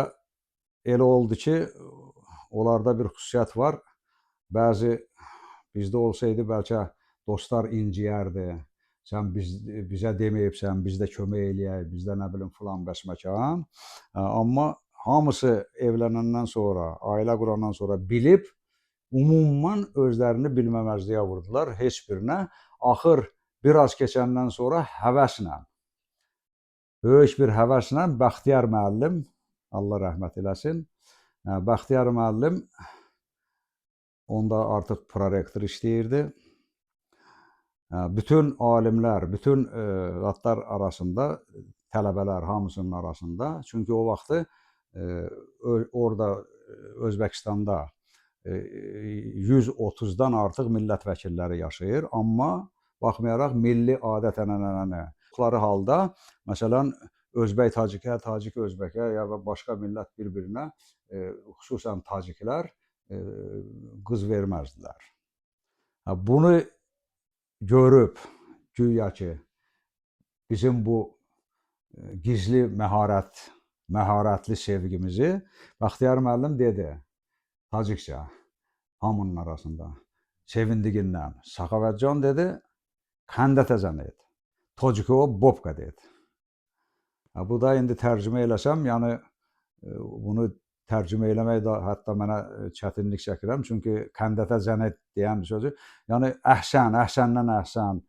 elə oldu ki, onlarda bir xüsusiyyət var. Bəzi bizdə olsaydı bəlkə dostlar inciyərdi. Sən bizə deməyibsən, biz də kömək eləyək, bizdə nə bilim filan bəsməkan. Amma hamısı evlənəndən sonra, ailə qurandan sonra bilib, ümumən özlərini bilməməzliyə vurdular heç birinə. Axır biraz keçəndən sonra həvəslə, böyük bir həvəslə Bəxtiyar müəllim, Allah rəhmət eləsin, Bəxtiyar müəllim onda artıq prorektor işləyirdi. Bütün alimlər, bütün zatlar arasında, tələbələr hamısının arasında, çünki o vaxtı orada Özbəkistanda 130-dan artıq millət vəkilləri yaşayır, amma baxmayaraq milli adət-ənənəni halda, məsələn, Özbək Tacikə, Tacik Özbəkə ya və başqa millət bir-birinə, xüsusən Taciklər qız verməzdilər. Bunu görüb, güya ki, bizim bu gizli məharətli sevgimizi Bəxtiyar müəllim dedi, Tacikcə, hamının arasında, sevindiyindən, Səxavətcan dedi, kəndə təzən et, Tocikova bobka dedi. Bu da indi tərcümə eləsəm, yəni bunu tərcümə eləmək də hətta mənə çətinlik çəkirəm, çünki kəndətə zənət deyən sözü, yəni əhsən, əhsəndən əhsən,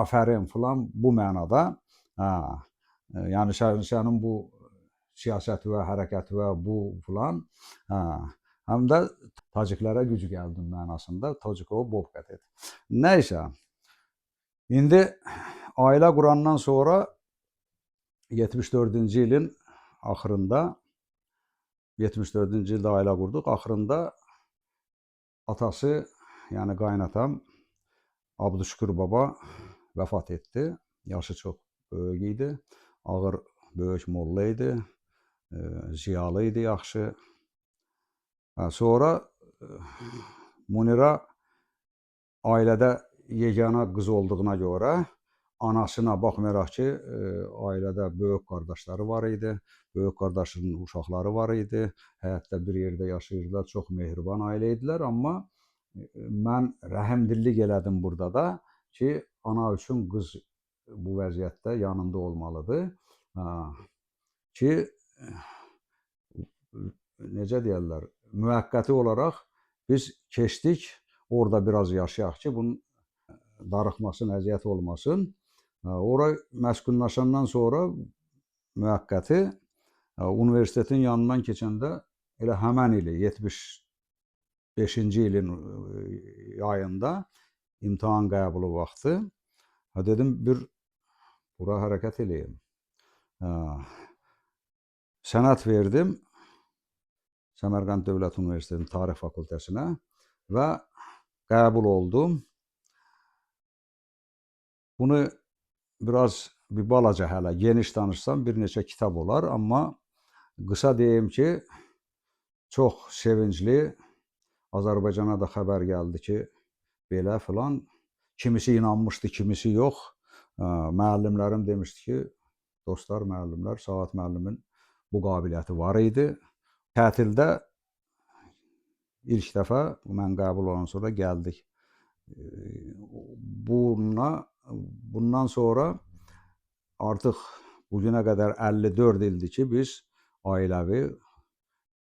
afərin filan bu mənada, yəni sənin bu siyasəti və hərəkəti və bu filan, həm də taciklərə güc gəldim mənasında Tacikova Bobka dedi. Nəysə, indi ailə qurandan sonra 74-cü ilin axırında 74-cü ildə ailə qurduq. Axırında atası, yəni qaynatam Abdüşkür baba vəfat etdi. Yaşı çox böyük idi. Ağır böyük molla idi. Ziyalı idi, yaxşı. Sonra Munira ailədə yeganə qız olduğuna görə anasına baxmayaraq ki, ailədə böyük qardaşları var idi. Böyük qardaşının uşaqları var idi. Həyatda bir yerdə yaşayırdılar. Çox mehriban ailə idilər. Amma mən rəhimdillik elədim burada da ki, ana üçün qız bu vəziyyətdə yanında olmalıdır. Ki, necə deyərlər, müvəqqəti olaraq biz keçdik, orada biraz yaşayaq ki, bunun darıxmasın, əziyyət olmasın. Ora məskunlaşandan sonra müvəqqəti universitetin yanından keçəndə elə həmən ili 75-ci ilin ayında imtahan qəbulu vaxtı dedim bir bura hərəkət eləyim. Sənəd verdim Səmərqənd Dövlət Universitetinin Tarix Fakültəsinə və qəbul oldum. Bunu biraz bir balaca hələ geniş danışsam bir neçə kitab olar, amma qısa deyim ki, çox sevincli. Azərbaycana da xəbər gəldi ki, belə filan. Kimisi inanmışdı, kimisi yox. Müəllimlərim demişdi ki, dostlar, müəllimlər, Saad müəllimin bu qabiliyyəti var idi. Tətildə ilk dəfə mən qəbul olan sonra gəldik. Bundan sonra artıq bugünə qədər 54 ildir ki, biz ailəvi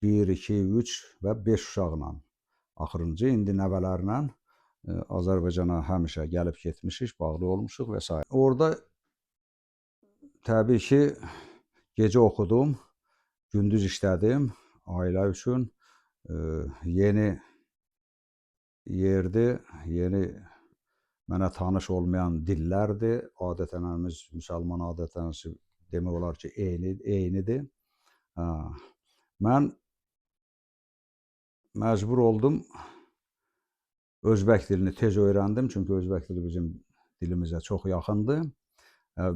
1, 2, 3 və 5 uşaqla axırıncı indi nəvələrlə Azərbaycana həmişə gəlib getmişik, bağlı olmuşuq və s. Orada təbii ki, gecə oxudum, gündüz işlədim ailə üçün. Yeni yerdir, yeni mənə tanış olmayan dillərdir. Adət-ənənəmiz, müsəlman adət-ənənəsi demək olar ki, eynidir. Mən məcbur oldum, özbək dilini tez öyrəndim, çünki özbək dili bizim dilimizə çox yaxındır.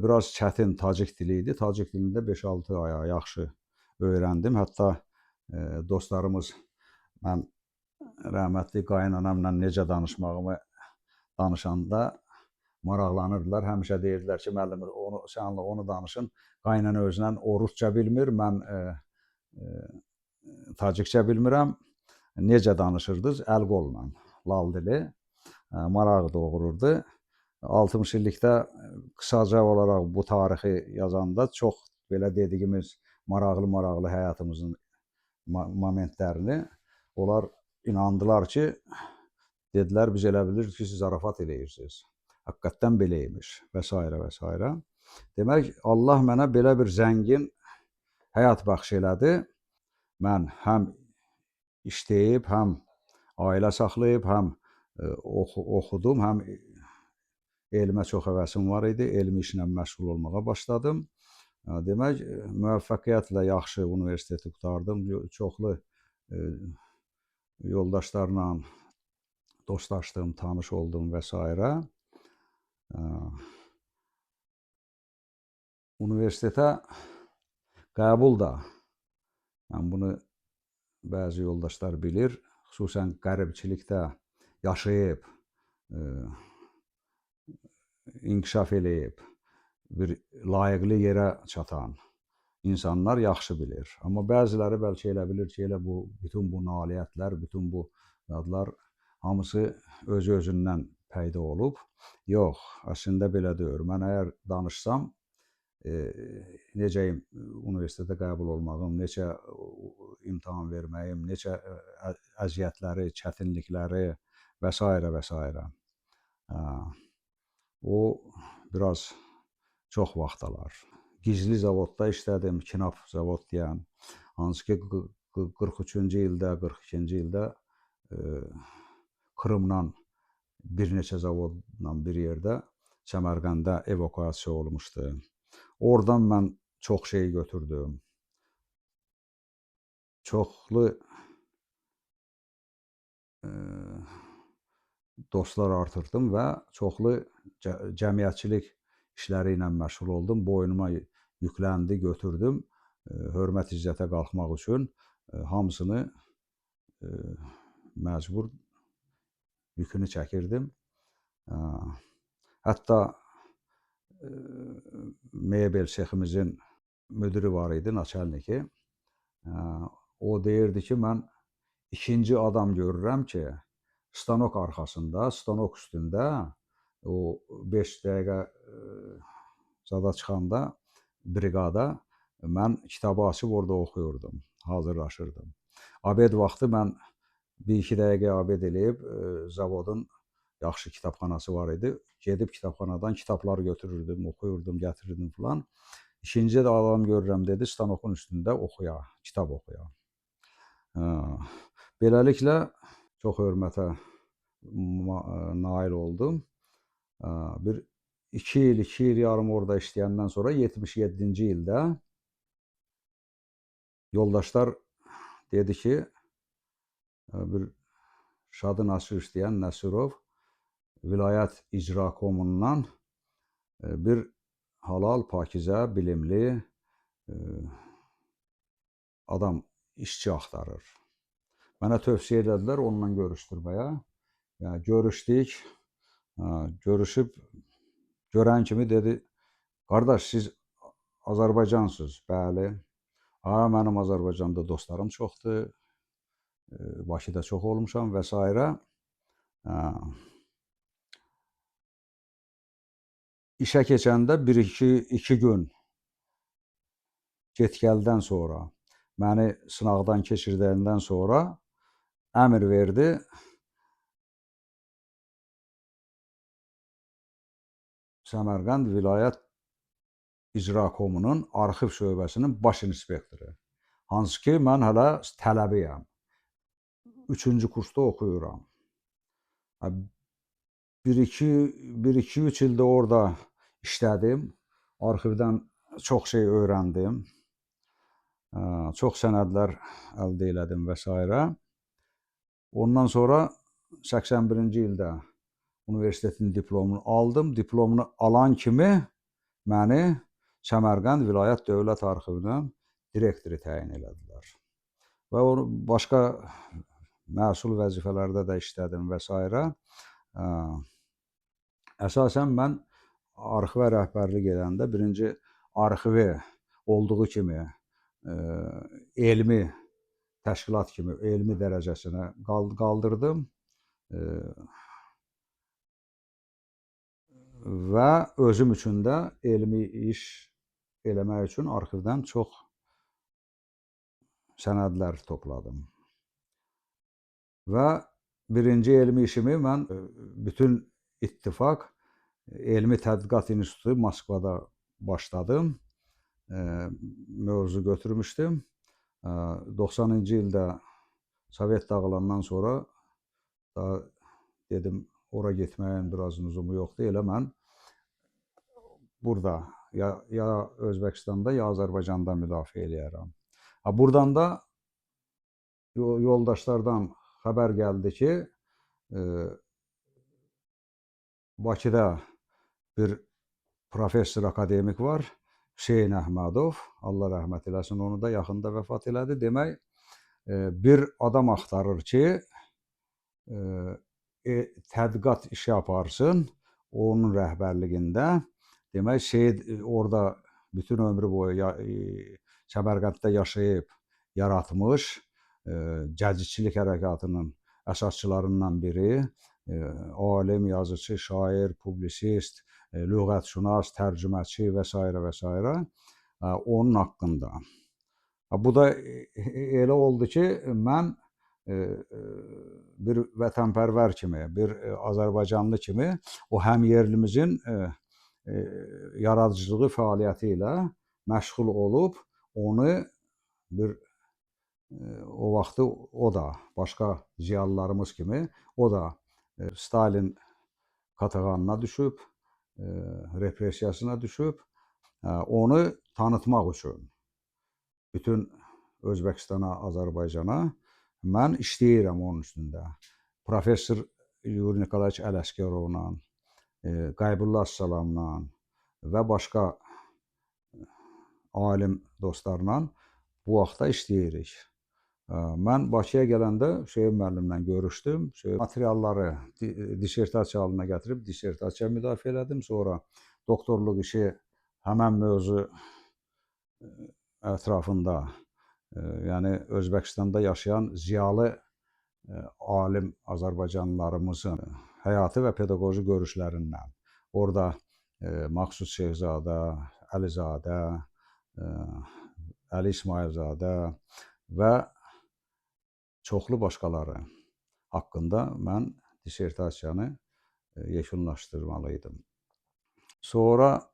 Biraz çətin tacik dili idi. Tacik dilində 5-6 aya yaxşı öyrəndim. Hətta dostlarımız mən rəhmətli qaynanamla necə danışmağımı danışanda maraqlanırdılar. Həmişə deyirdilər ki, müəllim, sənlə onu danışın. Qaynana özünə o rusca bilmir, mən tacikçə bilmirəm. Necə danışırdınız? Əl-qolla, lal dili. Maraq doğururdu. 60 illikdə qısaca olaraq bu tarixi yazanda çox belə dediyimiz maraqlı həyatımızın momentlərini onlar inandılar ki, dedilər, biz elə bilirdik ki, siz zarafat eləyirsiniz. Həqiqətdən belə imiş və s. və s. Demək, Allah mənə belə bir zəngin həyat bəxş elədi. Mən həm işləyib, həm ailə saxlayıb, həm oxudum, həm elmə çox həvəsim var idi. Elmi işlə məşğul olmağa başladım. Demək, müvəffəqiyyətlə yaxşı universiteti qurtardım. Çoxlu yoldaşlarla dostlaşdım, tanış oldum və s. Universitetə qəbul da, mən bunu bəzi yoldaşlar bilir, xüsusən qəribçilikdə yaşayıb, inkişaf eləyib, bir layiqli yerə çatan insanlar yaxşı bilir. Amma bəziləri bəlkə elə bilir ki, elə bütün bu nailiyyətlər, bütün bu adlar hamısı özü-özündən peyda olub. Yox, əslində belə deyil. Mən əgər danışsam, necə universitetə qəbul olmağım, necə imtahan verməyim, necə əziyyətləri, çətinlikləri və s. və s. O biraz çox vaxt alar. Gizli zavodda işlədim, Kinaf zavod deyən, hansı ki 43-cü ildə, 42-ci ildə Krımdan bir neçə zavodla bir yerdə Səmərqəndə evakuasiya olmuşdu. Oradan mən çox şey götürdüm. Çoxlu dostlar artırdım və çoxlu cəmiyyətçilik işləri ilə məşğul oldum. Boynuma yükləndi, götürdüm. Hörmət izzətə qalxmaq üçün hamısını məcbur yükünü çəkirdim. Hətta mebel seximizin müdürü var idi, naçalniki. O deyirdi ki, mən ikinci adam görürəm ki, stanok arxasında, stanok üstündə o 5 dəqiqə zada çıxanda briqada mən kitabı açıb orada oxuyurdum, hazırlaşırdım. Abed vaxtı mən 1-2 dəqiqə abed eləyib zavodun yaxşı kitabxanası var idi. Gedib kitabxanadan kitabları götürürdüm, oxuyurdum, gətirirdim filan. İkinci də adam görürəm dedi, stanokun üstündə oxuya, kitab oxuya. Beləliklə çox hörmətə nail oldum. Bir 2 il yarım orada işləyəndən sonra 77-ci ildə yoldaşlar dedi ki, bir Şadı Nasir işləyən Nəsirov vilayət icra komunundan bir halal, pakizə, bilimli adam, işçi axtarır. Mənə tövsiyə elədilər onunla görüşdürməyə. Yəni, görüşdük, görüşüb görən kimi dedi, qardaş, siz Azərbaycansınız, bəli. Mənim Azərbaycanda dostlarım çoxdur, Bakıda çox olmuşam və s. İşə keçəndə 1-2 gün get-gəldən sonra, məni sınaqdan keçirdəyindən sonra əmr verdi, Səmərqənd vilayət icra komunun arxiv şöbəsinin baş inspektoru. Hansı ki, mən hələ tələbiyəm. 3-cü kursda oxuyuram. 1-2-3 ildə orada işlədim. Arxivdən çox şey öyrəndim. Çox sənədlər əldə elədim və s. Ondan sonra 81-ci ildə universitetin diplomunu aldım. Diplomunu alan kimi məni Səmərqənd Vilayət Dövlət Arxivinin direktoru təyin elədilər. Və başqa məsul vəzifələrdə də işlədim və s. Əsasən mən arxivə rəhbərlik edəndə birinci arxivi olduğu kimi elmi təşkilat kimi elmi dərəcəsinə qaldırdım və özüm üçün də elmi iş eləmək üçün arxivdən çox sənədlər topladım. Və birinci elmi işimi mən bütün İttifaq Elmi Tədqiqat İnstitutu Moskvada başladım. Mövzu götürmüşdüm. 90-cı ildə Sovet dağılandan sonra da dedim, ora getməyin biraz lüzumu yoxdur. Elə mən burada ya Özbəkistanda, ya Azərbaycanda müdafiə eləyərəm. Buradan da yoldaşlardan xəbər gəldi ki, Bakıda bir professor akademik var, Hüseyn Əhmədov, Allah rəhmət eləsin, onu da yaxında vəfat elədi. Demək, bir adam axtarır ki, tədqiqat işi aparsın, onun rəhbərliyində. Demək, Seyid orada bütün ömrü boyu Səmərqənddə yaşayıb, yaratmış, cədidçilik hərəkatının əsasçılarından biri, alim, yazıcı, şair, publisist, lüğətşünas, tərcüməçi və s. və s. Onun haqqında. Bu da elə oldu ki, mən bir vətənpərvər kimi, bir Azərbaycanlı kimi o həmyerlimizin yaradıcılığı fəaliyyəti ilə məşğul olub, onu bir o vaxtı o da başqa ziyalılarımız kimi o da Stalin qatağanına düşüb, repressiyasına düşüb. Onu tanıtmaq üçün bütün Özbəkistana, Azərbaycana mən işləyirəm onun üstündə. Professor Yuri Nikolayeviç Ələsgərovla, Qaybullah Salamla və başqa alim dostlarla bu vaxtda işləyirik. Mən Bakıya gələndə Hüseyn müəllimlə görüşdüm. Materialları dissertasiya halına gətirib dissertasiya müdafiə elədim. Sonra doktorluq işi həmən mövzu ətrafında, yəni Özbəkistanda yaşayan ziyalı alim Azərbaycanlılarımızın həyatı və pedaqoji görüşlərindən. Orada Maqsud Şeyxzadə, Əlizadə, Əli İsmailzadə və çoxlu başqaları haqqında mən dissertasiyanı yekunlaşdırmalıydım. Sonra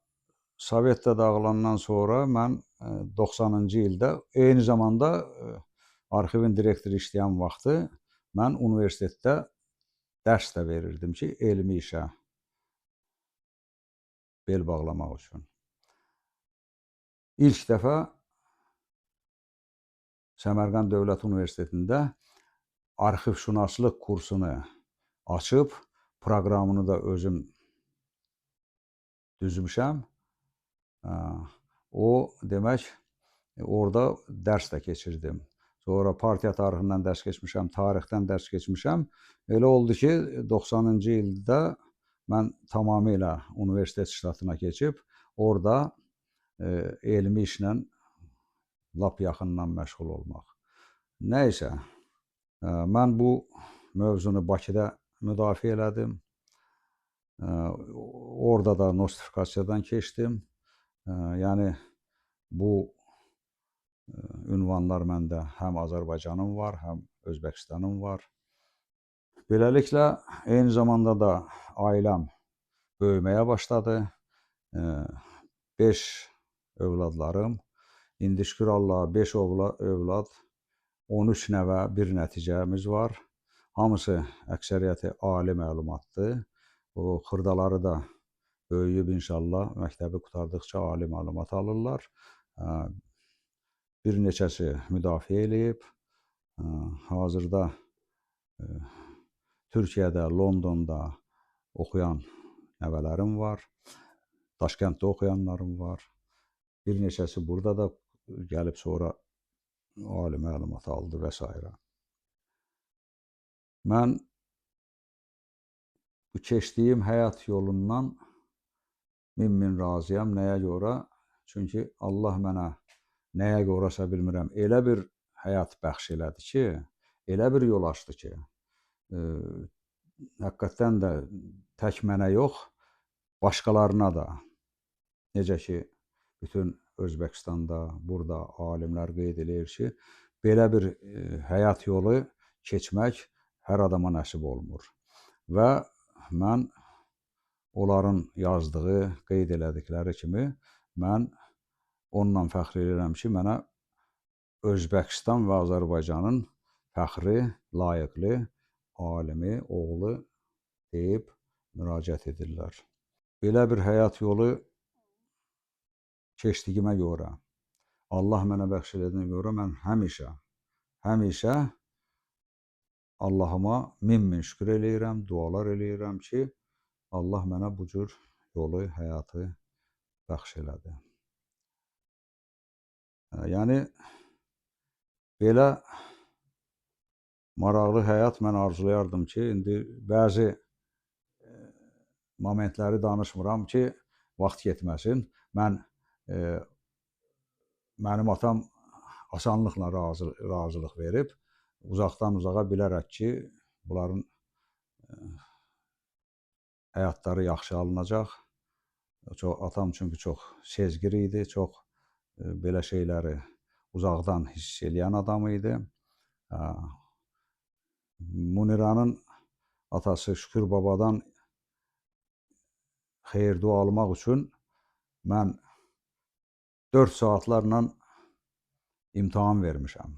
Sovetdə dağılandan sonra mən 90-cı ildə eyni zamanda arxivin direktoru işləyən vaxtı mən universitetdə dərs də verirdim ki, elmi işə bel bağlamaq üçün. İlk dəfə Səmərqand Dövlət Universitetində arxivşünaslıq kursunu açıb, proqramını da özüm düzmüşəm. O, demək, orada dərs də keçirdim. Sonra partiya tarixindən dərs keçmişəm, tarixdən dərs keçmişəm. Elə oldu ki, 90-cı ildə mən tamamilə universitet ştatına keçib, orada elmi işlə lap yaxından məşğul olmaq. Nəysə, mən bu mövzunu Bakıda müdafiə elədim. Orada da nostrifikasiyadan keçdim. Yəni, bu ünvanlar məndə həm Azərbaycanım var, həm Özbəkistanım var. Beləliklə, eyni zamanda da ailəm böyüməyə başladı. 5 övladlarım, indi şükür Allaha 5 övlad, 13 nəvə, bir nəticəmiz var. Hamısı əksəriyyəti ali məlumatdır. O xırdaları da böyüyüb inşallah məktəbi qurtardıqca ali məlumat alırlar. Bir neçəsi müdafiə eləyib. Hazırda Türkiyədə, Londonda oxuyan nəvələrim var. Daşkənddə oxuyanlarım var. Bir neçəsi burada da gəlib sonra ali məlumat aldı və s. Mən bu keçdiyim həyat yolundan min razıyam. Nəyə görə? Çünki Allah mənə nəyə görəsə bilmirəm, elə bir həyat bəxş elədi ki, elə bir yol açdı ki, həqiqətən də tək mənə yox, başqalarına da, necə ki, bütün Özbəkistanda, burada alimlər qeyd edir ki, belə bir həyat yolu keçmək hər adama nəsib olmur. Və mən onların yazdığı, qeyd elədikləri kimi, mən onunla fəxr edirəm ki, mənə Özbəkistan və Azərbaycanın fəxri, layiqli alimi, oğlu deyib müraciət edirlər. Belə bir həyat yolu keçdiyimə görə, Allah mənə bəxş elədiyinə görə mən həmişə Allahıma min şükür eləyirəm, dualar eləyirəm ki, Allah mənə bu cür yolu, həyatı bəxş elədi. Yəni, belə maraqlı həyat mən arzulayardım ki, indi bəzi momentləri danışmıram ki, vaxt getməsin. Mənim atam asanlıqla razılıq verib, uzaqdan uzağa bilərək ki, bunların həyatları yaxşı alınacaq. Atam çünki çox sezgir idi, çox belə şeyləri uzaqdan hiss eləyən adam idi. Muniranın atası Şükür babadan xeyir-dua almaq üçün mən 4 saatlarla imtahan vermişəm.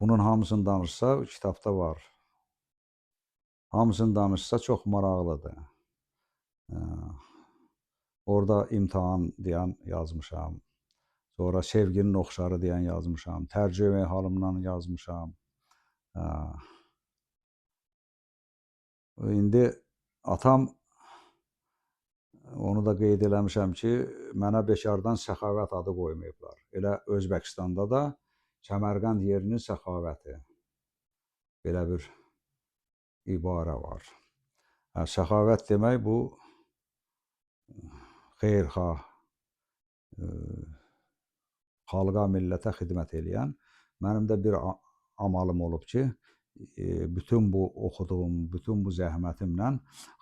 Bunun hamısını danışsa kitabda var. Hamısını danışsa çox maraqlıdır. Orada imtahan deyən yazmışam. Sonra sevginin oxşarı deyən yazmışam. Tərcümə halımdan yazmışam. İndi atam, onu da qeyd eləmişəm ki, mənə bekardan Səxavət adı qoymayıblar. Elə Özbəkistanda da Səmərqənd yerinin Səxavəti. Belə bir ibarə var. Səxavət demək bu xeyirxah, xalqa, millətə xidmət eləyən. Mənim də bir amalım olub ki, bütün bu oxuduğum, bütün bu zəhmətimlə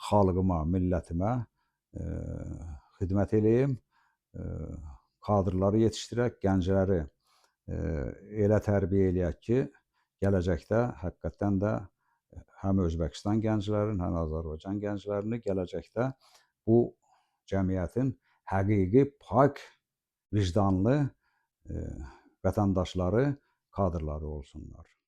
xalqıma, millətimə xidmət eləyim, kadrları yetişdirək, gəncləri elə tərbiyə eləyək ki, gələcəkdə həqiqətən də həm Özbəkistan gənclərin, həm Azərbaycan gənclərini gələcəkdə bu cəmiyyətin həqiqi, pak, vicdanlı vətəndaşları, kadrları olsunlar.